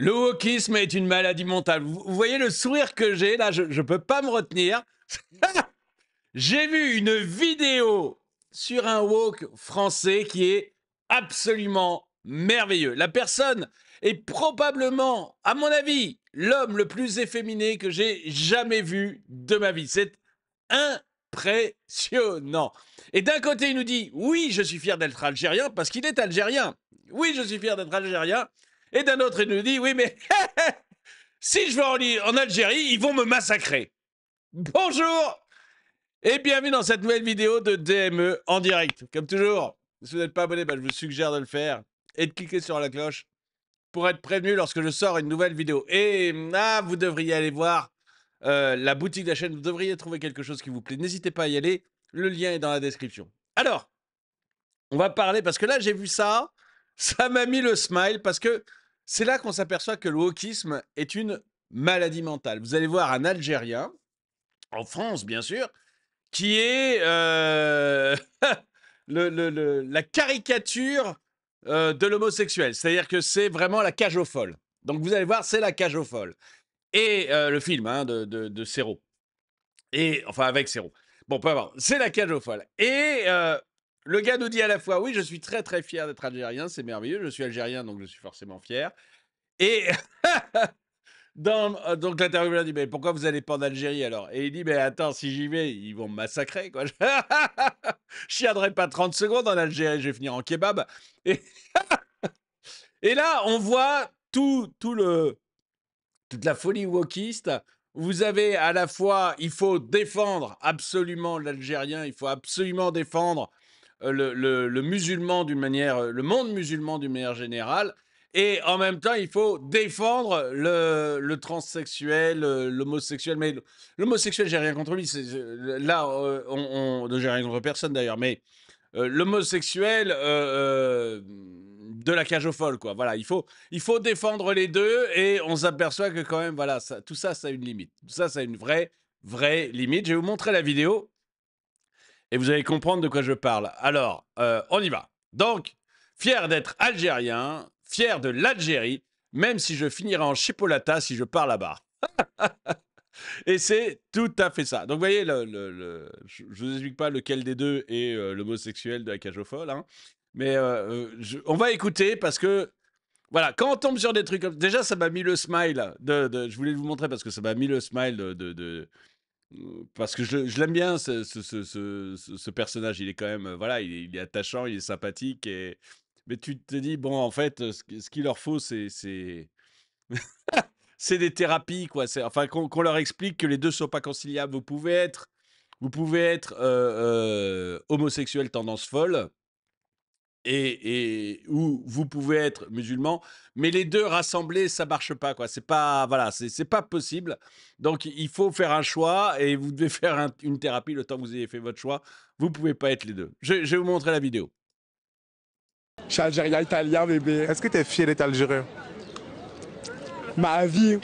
Le wokisme est une maladie mentale. Vous voyez le sourire que j'ai là, je ne peux pas me retenir. J'ai vu une vidéo sur un woke français qui est absolument merveilleux. La personne est probablement, à mon avis, l'homme le plus efféminé que j'ai jamais vu de ma vie. C'est impressionnant. Et d'un côté, il nous dit « Oui, je suis fier d'être algérien » parce qu'il est algérien. « Oui, je suis fier d'être algérien. » Et d'un autre, il nous dit « Oui, mais si je vais en Algérie, ils vont me massacrer. » Bonjour et bienvenue dans cette nouvelle vidéo de DME en direct. Comme toujours, si vous n'êtes pas abonné, je vous suggère de le faire et de cliquer sur la cloche pour être prévenu lorsque je sors une nouvelle vidéo. Et vous devriez aller voir la boutique de la chaîne, vous devriez trouver quelque chose qui vous plaît. N'hésitez pas à y aller, le lien est dans la description. Alors, on va parler, parce que là j'ai vu ça, ça m'a mis le smile, parce que c'est là qu'on s'aperçoit que le wokisme est une maladie mentale. Vous allez voir un Algérien, en France bien sûr, qui est la caricature de l'homosexuel. C'est-à-dire que c'est vraiment la cage aux folles. Donc vous allez voir, c'est la cage aux folles. Et le film de Serrault. Et, enfin, avec Serrault. Bon, peu importe. C'est la cage aux folles. Et le gars nous dit à la fois, oui, je suis très très fier d'être algérien, c'est merveilleux, je suis algérien, donc je suis forcément fier. Et donc l'intervieweur dit, mais pourquoi vous allez pas en Algérie alors? Et il dit, mais attends, si j'y vais, ils vont me massacrer, quoi. Je tiendrai pas 30 secondes en Algérie, je vais finir en kebab. Et, et là, on voit toute la folie wokiste. Vous avez à la fois, il faut défendre absolument l'Algérien, il faut absolument défendre le musulman d'une manière, le monde musulman d'une manière générale. Et en même temps, il faut défendre le transsexuel, l'homosexuel. Mais l'homosexuel, j'ai rien contre lui. Là, j'ai rien contre personne d'ailleurs. Mais l'homosexuel de la cage aux folles, quoi. Voilà, il faut défendre les deux et on s'aperçoit que quand même, voilà, tout ça, ça a une limite. Tout ça, ça a une vraie limite. Je vais vous montrer la vidéo et vous allez comprendre de quoi je parle. Alors, on y va. Donc, fier d'être algérien, fier de l'Algérie, même si je finirai en chipolata si je pars là-bas. Et c'est tout à fait ça. Donc, vous voyez, je ne vous explique pas lequel des deux est l'homosexuel de la cage aux folles, hein. Mais on va écouter parce que, voilà, quand on tombe sur des trucs comme... Déjà, ça m'a mis le smile. Je voulais vous montrer parce que ça m'a mis le smile parce que je l'aime bien, ce personnage. Il est quand même... Voilà, il est attachant, il est sympathique. Mais tu te dis, bon, en fait, ce qu'il leur faut, c'est des thérapies, quoi. Enfin, qu'on leur explique que les deux ne sont pas conciliables. Vous pouvez être homosexuel tendance folle ou vous pouvez être musulman, mais les deux rassemblés, ça marche pas, quoi. C'est pas, voilà, c'est pas possible. Donc, il faut faire un choix et vous devez faire une thérapie le temps que vous ayez fait votre choix. Vous pouvez pas être les deux. Je vais vous montrer la vidéo. Je suis algérien italien, bébé. Est-ce que tu es fier d'être algérien? Ma vie.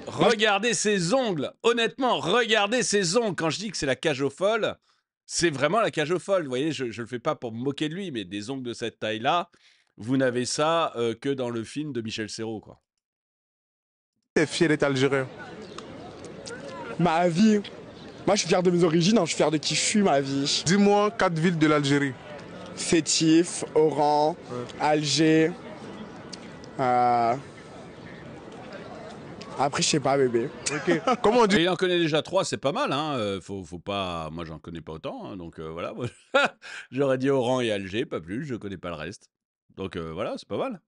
Regardez ses ongles. Honnêtement, regardez ses ongles. Quand je dis que c'est la cage aux folles, c'est vraiment la cage aux folles. Vous voyez, je le fais pas pour me moquer de lui, mais des ongles de cette taille-là, vous n'avez ça que dans le film de Michel Serrault, quoi. Tu es fier d'être algérien? Ma vie. Moi, je suis fier de mes origines, hein. Je suis fier de qui je suis, ma vie. Dis-moi 4 villes de l'Algérie. Sétif, Oran, Alger. Après, je sais pas, bébé. Ok. Comment on dit? Et il en connaît déjà 3, c'est pas mal, hein. Faut pas... Moi, j'en connais pas autant, hein, donc voilà. J'aurais dit Oran et Alger, pas plus. Je connais pas le reste. Donc voilà, c'est pas mal.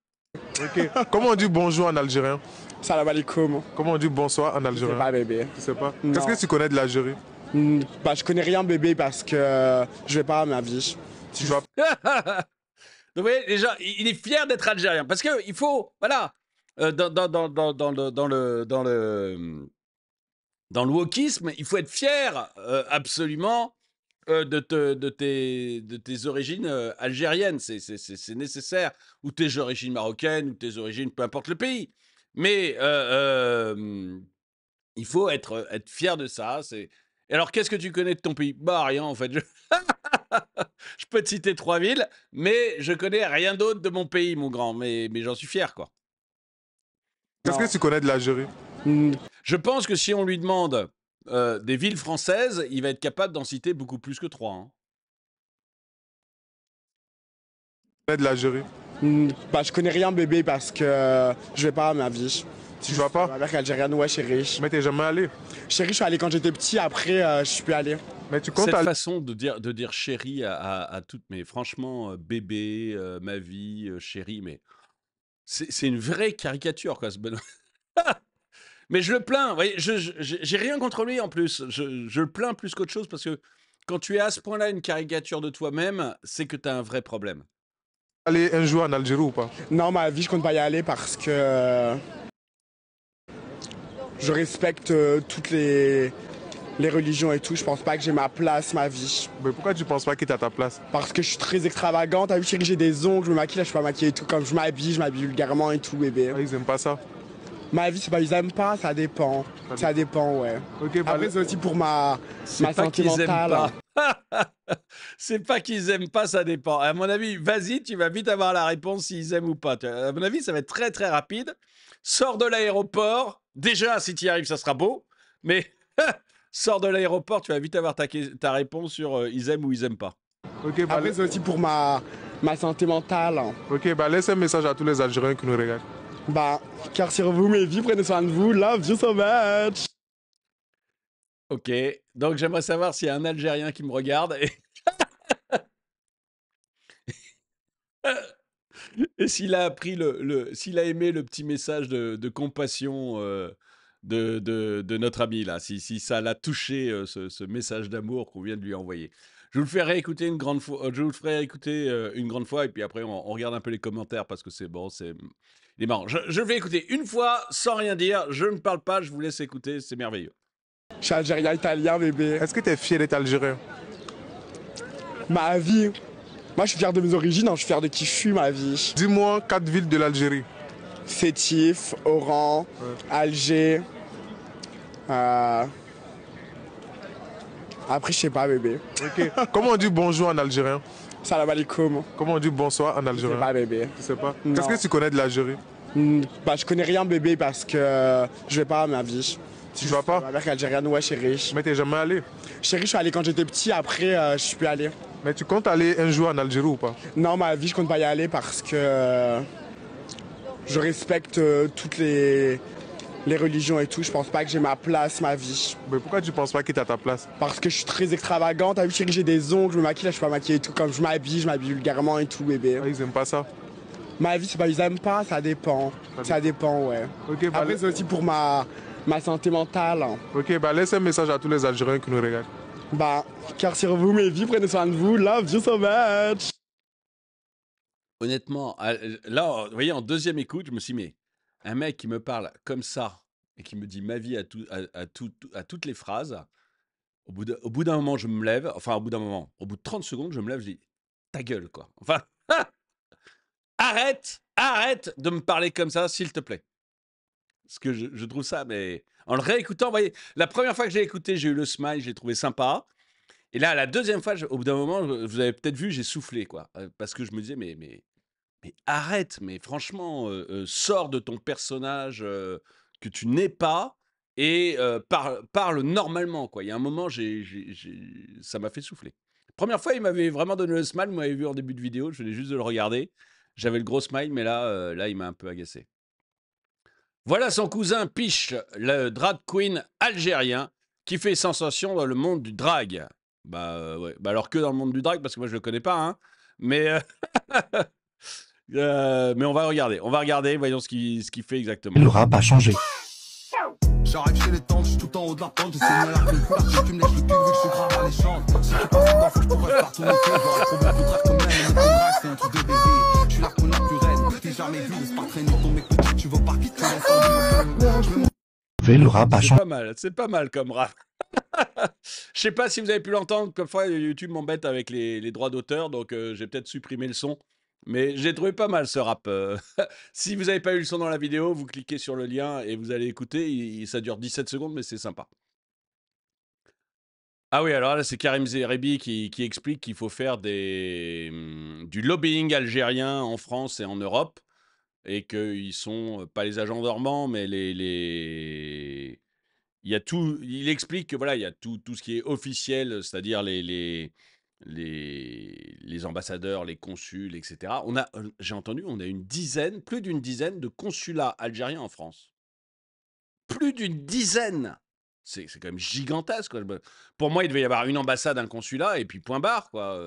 Ok. Comment on dit bonjour en algérien? Salam alaikum. Comment on dit bonsoir en Je sais algérien? pas, bébé. Tu sais pas? Non. Qu'est-ce que tu connais de l'Algérie? Bah, je connais rien, bébé, parce que je vais pas à ma vie. Tu vas... Donc vous voyez, déjà, il est fier d'être algérien. Parce qu'il faut, voilà, dans le wokisme, il faut être fier absolument de tes origines algériennes. C'est nécessaire. Ou tes origines marocaines, ou tes origines, peu importe le pays. Mais il faut être fier de ça. Et alors, qu'est-ce que tu connais de ton pays? Bah, rien, en fait. Je peux te citer 3 villes, mais je connais rien d'autre de mon pays, mon grand. Mais j'en suis fier, quoi. Qu'est-ce Non. que tu connais de l'Algérie? Hmm, Je pense que si on lui demande des villes françaises, il va être capable d'en citer beaucoup plus que 3, hein. Tu connais de l'Algérie? Bah, je connais rien, bébé, parce que je vais pas à ma vie. Tu vas pas? Ma mère est algérienne, ouais, chérie. Mais t'es jamais allé. Chérie, je suis allé quand j'étais petit, après, je suis plus allé. Mais tu comptes Cette aller. façon de dire chérie à toutes, mais franchement, bébé, ma vie, chérie, mais c'est une vraie caricature, quoi, ce Benoît. Mais je le plains, vous voyez, j'ai rien contre lui en plus. Je le plains plus qu'autre chose parce que quand tu es à ce point-là une caricature de toi-même, c'est que tu as un vrai problème. Aller un jour en Algérie ou pas? Non, ma vie, je compte pas y aller parce que je respecte toutes les religions et tout. Je pense pas que j'ai ma place, ma vie. Mais pourquoi tu penses pas qu'il est à ta place? Parce que je suis très extravagante. T'as vu, chérie, j'ai des ongles, je me maquille, là, je suis pas maquillée et tout. Comme je m'habille vulgairement et tout, bébé. Ah, ils aiment pas ça. Ma vie, c'est pas, ils aiment pas, ça dépend. Ça dépend, ouais. Ok, bah, Après, c'est aussi pour ma C'est pas santé qu'ils aiment mentale. pas. C'est pas qu'ils aiment pas, ça dépend. À mon avis, vas-y, tu vas vite avoir la réponse s'ils aiment ou pas. À mon avis, ça va être très très rapide. Sors de l'aéroport. Déjà, si tu y arrives, ça sera beau. Mais sors de l'aéroport, tu vas vite avoir ta réponse sur ils aiment ou ils aiment pas. ok, bah, Après, c'est aussi pour ma santé mentale. ok, bah, laisse un message à tous les Algériens qui nous regardent. Bah, car sur vous, mes vies, prenez soin de vous. Love you so much. Ok, donc j'aimerais savoir s'il y a un Algérien qui me regarde et s'il a appris s'il a aimé le petit message de compassion de notre ami là, si ça l'a touché ce message d'amour qu'on vient de lui envoyer. Je vous le ferai écouter une grande fois, je vous le ferai écouter une grande fois et puis après on regarde un peu les commentaires parce que c'est bon, il est marrant. Je vais écouter une fois sans rien dire, je ne parle pas, je vous laisse écouter, c'est merveilleux. Je suis algérien, italien, bébé. Est-ce que t'es fier d'être Algérien? Ma vie. Moi, je suis fier de mes origines, hein, je suis fier de qui je suis, ma vie. Dis-moi 4 villes de l'Algérie. Sétif, Oran, Alger. euh, Après, je sais pas, bébé. Ok. Comment on dit bonjour en algérien? Salam alaikum. Comment on dit bonsoir en Je sais algérien? pas, bébé. Tu sais pas? Non. Qu'est-ce que tu connais de l'Algérie? Bah, je connais rien, bébé, parce que je vais pas à ma vie. Tu vas pas? Ma mère est algérienne, ouais, chérie. Mais t'es jamais allé. Chérie, je suis allé quand j'étais petit, après, je suis plus allé. Mais tu comptes aller un jour en Algérie ou pas? Non, ma vie, je compte pas y aller parce que je respecte toutes les religions et tout. Je pense pas que j'ai ma place, ma vie. Mais pourquoi tu penses pas qu'il est à ta place? Parce que je suis très extravagante. T'as vu, chérie, j'ai des ongles, je me maquille, là, je suis pas maquillée et tout. Comme je m'habille vulgairement et tout, bébé. Ah, ils aiment pas ça. Ma vie, c'est pas, ils aiment pas, ça dépend. Ça dépend, ouais. Ok, bah, Après, c'est aussi pour ma santé mentale. ok, bah, laisse un message à tous les Algériens qui nous regardent. Bah, car sur vous, mes vies, prenez soin de vous. Love you so much. Honnêtement, là, vous voyez, en deuxième écoute, je me suis dit, mais un mec qui me parle comme ça et qui me dit ma vie à toutes les phrases, au bout d'un moment, je me lève, enfin, au bout d'un moment, au bout de 30 secondes, je me lève, je dis, ta gueule, quoi. Enfin, arrête de me parler comme ça, s'il te plaît. Parce que je trouve ça, mais en le réécoutant, vous voyez, la première fois que j'ai écouté, j'ai eu le smile, j'ai trouvé sympa. Et là, la deuxième fois, au bout d'un moment, vous avez peut-être vu, j'ai soufflé, quoi. Parce que je me disais, mais arrête, mais franchement, sors de ton personnage que tu n'es pas et parle normalement, quoi. Il y a un moment, ça m'a fait souffler. Première fois, il m'avait vraiment donné le smile, vous m'avez vu en début de vidéo, je venais juste de le regarder. J'avais le gros smile, mais là, il m'a un peu agacé. Voilà son cousin Piche, le drag queen algérien, qui fait sensation dans le monde du drag. Bah ouais, bah alors que dans le monde du drag, parce que moi je le connais pas, hein. Mais mais on va regarder, voyons ce qu'il fait exactement. Le rap a changé. J'arrive chez les tantes, j'suis tout en haut de la pente. J'essaie de me la faire, tu me lèches le cul vu que j'suis grave à l'échange. Si tu passes encore, faut que j'pourrais faire tout mon cul. J'aurais trop bien tout drag comme elle, mais ton drag c'est un truc de bébé. J'suis la queen la plus reine, t'es jamais vu, laisse pas traîner ton mec petit, tu vas pas quitter, tu laisses en vie. Le rap a changé. C'est pas mal comme rap. Je sais pas si vous avez pu l'entendre, comme fois YouTube m'embête avec les droits d'auteur, donc j'ai peut-être supprimé le son. Mais j'ai trouvé pas mal ce rap. Si vous n'avez pas eu le son dans la vidéo, vous cliquez sur le lien et vous allez écouter. Ça dure 17 secondes, mais c'est sympa. Ah oui, alors là, c'est Karim Zerebi qui explique qu'il faut faire du lobbying algérien en France et en Europe. et qu'ils sont pas les agents dormants, mais il y a tout. Il explique que voilà, il y a tout ce qui est officiel, c'est-à-dire les ambassadeurs, les consuls, etc. J'ai entendu, on a plus d'une dizaine de consulats algériens en France. Plus d'une dizaine! C'est quand même gigantesque, quoi. Pour moi, il devait y avoir une ambassade, un consulat, et puis point barre, quoi.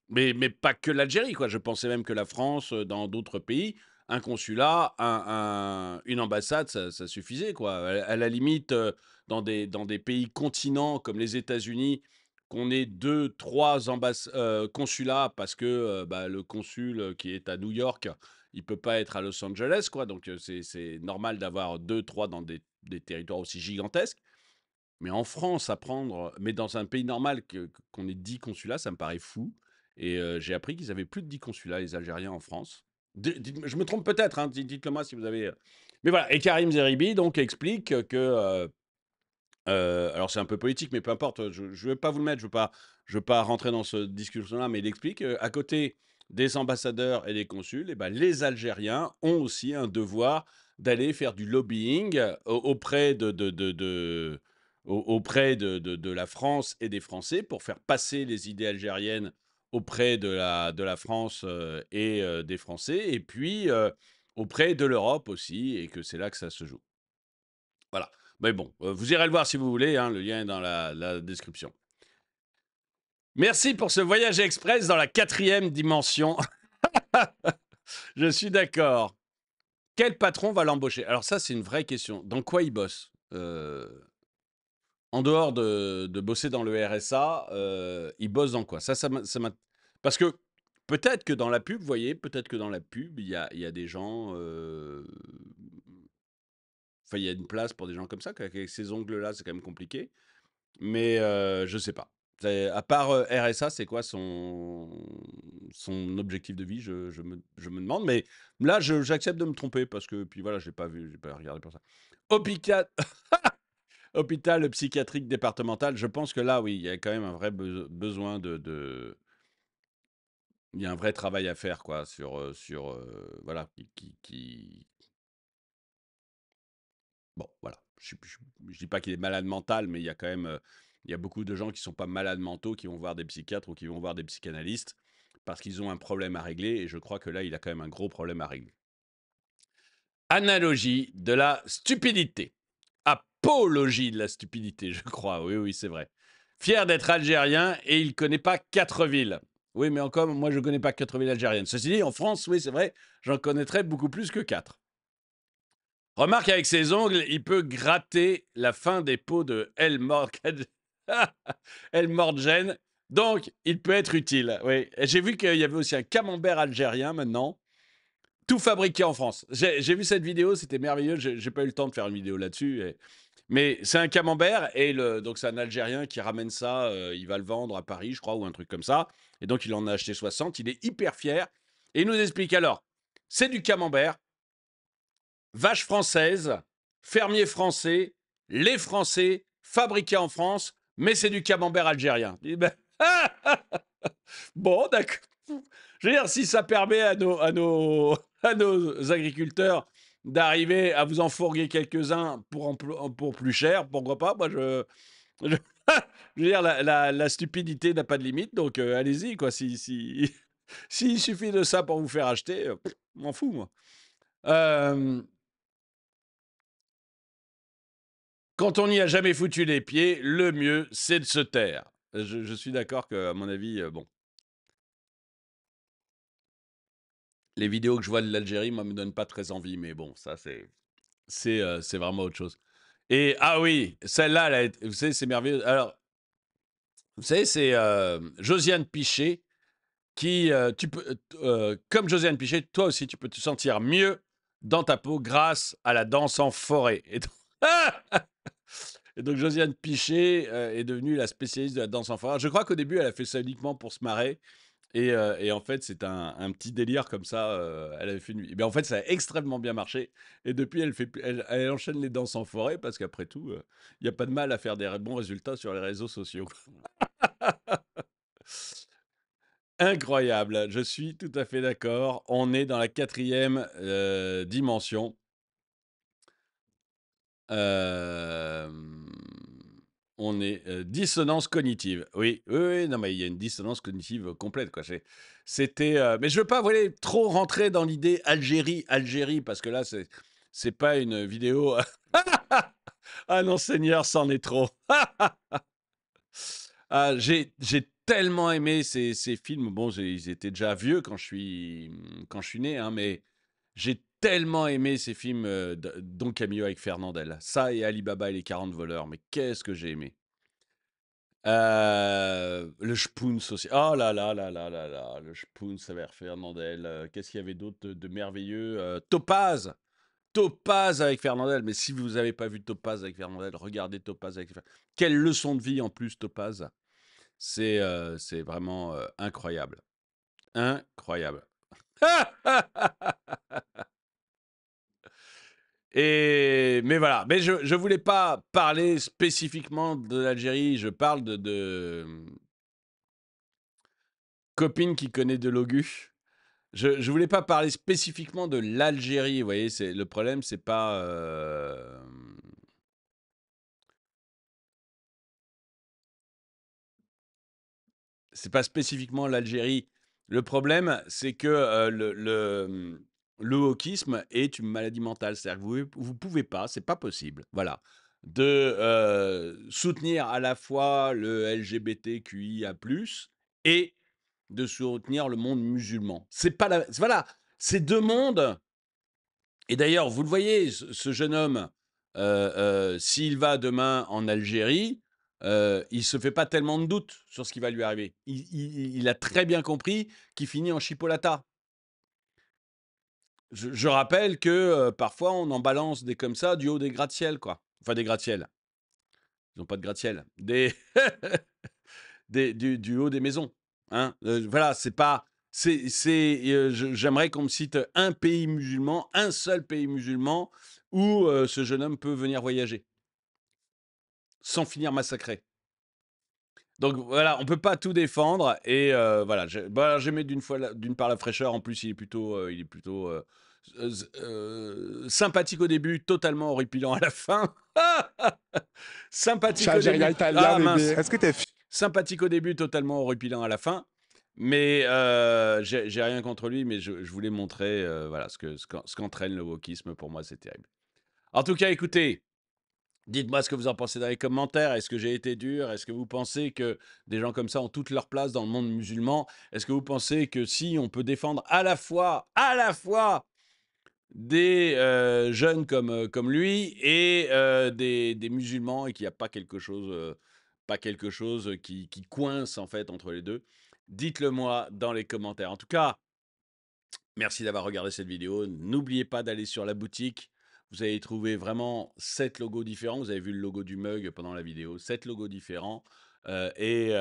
Mais pas que l'Algérie, quoi. Je pensais même que la France, dans d'autres pays, un consulat, une ambassade, ça suffisait, quoi. À la limite, dans des pays continents comme les États-Unis, qu'on ait 2, 3 consulats parce que bah, le consul qui est à New York, il peut pas être à Los Angeles, quoi. Donc c'est normal d'avoir 2, 3 dans des territoires aussi gigantesques. Mais en France, mais dans un pays normal qu'on ait 10 consulats, ça me paraît fou. Et j'ai appris qu'ils avaient plus de 10 consulats, les Algériens, en France. Je me trompe peut-être, hein, dites-le moi si vous avez. Mais voilà, et Karim Zeribi donc explique que. Alors c'est un peu politique, mais peu importe, je ne vais pas vous le mettre, je veux pas rentrer dans ce discussion-là, mais il explique à côté des ambassadeurs et des consuls, eh ben, les Algériens ont aussi un devoir d'aller faire du lobbying auprès de la France et des Français pour faire passer les idées algériennes auprès de la France et des Français, et puis auprès de l'Europe aussi, et que c'est là que ça se joue. Voilà. Mais bon, vous irez le voir si vous voulez, hein, le lien est dans la description. Merci pour ce voyage express dans la 4e dimension. Je suis d'accord. Quel patron va l'embaucher? Alors ça, c'est une vraie question. Dans quoi il bosse? En dehors de bosser dans le RSA, il bosse dans quoi? Parce que peut-être que dans la pub, vous voyez, peut-être que dans la pub, il y a des gens... Enfin, il y a une place pour des gens comme ça, avec ces ongles-là, c'est quand même compliqué. Mais je sais pas. À part RSA, c'est quoi son objectif de vie, je me demande. Mais là, j'accepte de me tromper parce que, puis voilà, j'ai pas regardé pour ça. Hôpital, hôpital psychiatrique départemental, je pense que là, oui, il y a quand même un vrai besoin il y a un vrai travail à faire, quoi, voilà, bon, voilà. Je dis pas qu'il est malade mental, mais il y a quand même, il y a beaucoup de gens qui sont pas malades mentaux, qui vont voir des psychiatres ou qui vont voir des psychanalystes parce qu'ils ont un problème à régler. Et je crois que là, il a quand même un gros problème à régler. Analogie de la stupidité. Apologie de la stupidité, je crois. Oui, oui, c'est vrai. Fier d'être algérien et il connaît pas 4 villes. Oui, mais encore, moi, je connais pas 4 villes algériennes. Ceci dit, en France, oui, c'est vrai, j'en connaîtrais beaucoup plus que 4. Remarque, avec ses ongles, il peut gratter la fin des peaux de El Mordgen. Donc, il peut être utile. Oui. J'ai vu qu'il y avait aussi un camembert algérien maintenant, tout fabriqué en France. J'ai vu cette vidéo, c'était merveilleux. J'ai pas eu le temps de faire une vidéo là-dessus. Mais c'est un camembert et donc c'est un Algérien qui ramène ça. Il va le vendre à Paris, je crois, ou un truc comme ça. Et donc, il en a acheté 60. Il est hyper fier. Et il nous explique alors, c'est du camembert, vache française, fermier français, lait français, fabriqué en France, mais c'est du camembert algérien. Bon, d'accord. Je veux dire, si ça permet à nos agriculteurs d'arriver à vous en fourguer quelques-uns pour plus cher, pourquoi pas? Moi, je veux dire, la stupidité n'a pas de limite, donc allez-y, quoi. S'il suffit de ça pour vous faire acheter, m'en fous, moi. Quand on n'y a jamais foutu les pieds, le mieux, c'est de se taire. Je suis d'accord qu'à mon avis, bon. Les vidéos que je vois de l'Algérie, moi, me donnent pas très envie, mais bon, ça, c'est vraiment autre chose. Et, ah oui, celle-là, vous savez, c'est merveilleux. Alors, vous savez, c'est Josiane Pichet qui, comme Josiane Pichet, toi aussi, tu peux te sentir mieux dans ta peau grâce à la danse en forêt. Et donc Josiane Pichet est devenue la spécialiste de la danse en forêt. Je crois qu'au début, elle a fait ça uniquement pour se marrer. Et en fait, c'est un petit délire comme ça. Elle avait fait une... Mais en fait, ça a extrêmement bien marché. Et depuis, elle enchaîne les danses en forêt parce qu'après tout, il n'y a pas de mal à faire des bons résultats sur les réseaux sociaux. Incroyable, je suis tout à fait d'accord. On est dans la 4e dimension. Hem, on est, dissonance cognitive. Oui, oui, oui, non, mais il y a une dissonance cognitive complète, quoi. C'était, mais je veux pas, vous voyez, trop rentrer dans l'idée Algérie, Algérie, parce que là, c'est pas une vidéo. Ah non, Seigneur, c'en est trop. Ah, j'ai tellement aimé ces films. Bon, ils étaient déjà vieux quand je suis né, hein, mais j'ai tellement aimé ces films, Don Camillo avec Fernandel. Ça et Alibaba et les 40 voleurs, mais qu'est-ce que j'ai aimé. Le Spoons aussi. Oh là là là là là là, le Spoons avec Fernandel. Qu'est-ce qu'il y avait d'autre de merveilleux? Topaz! Topaz avec Fernandel. Mais si vous n'avez pas vu Topaz avec Fernandel, regardez Topaz avec Fernandel. Quelle leçon de vie en plus, Topaz. C'est vraiment, incroyable. Incroyable. Mais voilà, mais je voulais pas parler spécifiquement de l'Algérie, je parle de copine qui connaît de Logu. Je voulais pas parler spécifiquement de l'Algérie, vous voyez? C'est le problème, c'est pas spécifiquement l'Algérie. Le problème, c'est que, le wokisme est une maladie mentale. C'est-à-dire que vous pouvez pas, c'est pas possible, voilà, de, soutenir à la fois le LGBTQIA+ et de soutenir le monde musulman. C'est pas la voilà, c'est 2 mondes. Et d'ailleurs, vous le voyez, ce jeune homme, s'il va demain en Algérie, il se fait pas tellement de doutes sur ce qui va lui arriver. Il a très bien compris qu'il finit en chipolata. Je rappelle que, parfois, on en balance des comme ça du haut des gratte-ciel, quoi. Enfin, des gratte-ciel. Ils ont pas de gratte-ciel. Du haut des maisons, hein. Voilà, c'est pas j'aimerais qu'on me cite un pays musulman, un seul pays musulman où, ce jeune homme peut venir voyager, sans finir massacré. Donc voilà, on peut pas tout défendre et voilà, j'aimais d'une part la fraîcheur, en plus il est plutôt, sympathique au début, totalement horripilant à la fin. Je suis Sympathique au algérien début. italien, Ah bébé. mince! Est-ce que t'es fier? Sympathique au début, totalement horripilant à la fin. Mais j'ai rien contre lui, mais je voulais montrer voilà, ce qu'entraîne le wokisme. Pour moi, c'est terrible. En tout cas, écoutez, dites-moi ce que vous en pensez dans les commentaires. Est-ce que j'ai été dur? Est-ce que vous pensez que des gens comme ça ont toute leur place dans le monde musulman? Est-ce que vous pensez que si on peut défendre à la fois des jeunes comme lui et des musulmans et qu'il n'y a pas quelque chose qui coince en fait entre les deux? Dites-le moi dans les commentaires. En tout cas, merci d'avoir regardé cette vidéo. N'oubliez pas d'aller sur la boutique. Vous allez trouver vraiment 7 logos différents. Vous avez vu le logo du mug pendant la vidéo. 7 logos différents et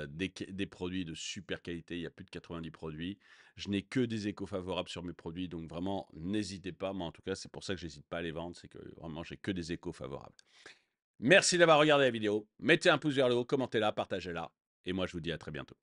des produits de super qualité. Il y a plus de 90 produits. Je n'ai que des échos favorables sur mes produits. Donc vraiment, n'hésitez pas. Moi, en tout cas, c'est pour ça que j'hésite pas à les vendre. C'est que vraiment, j'ai que des échos favorables. Merci d'avoir regardé la vidéo. Mettez un pouce vers le haut, commentez-la, partagez-la. Et moi, je vous dis à très bientôt.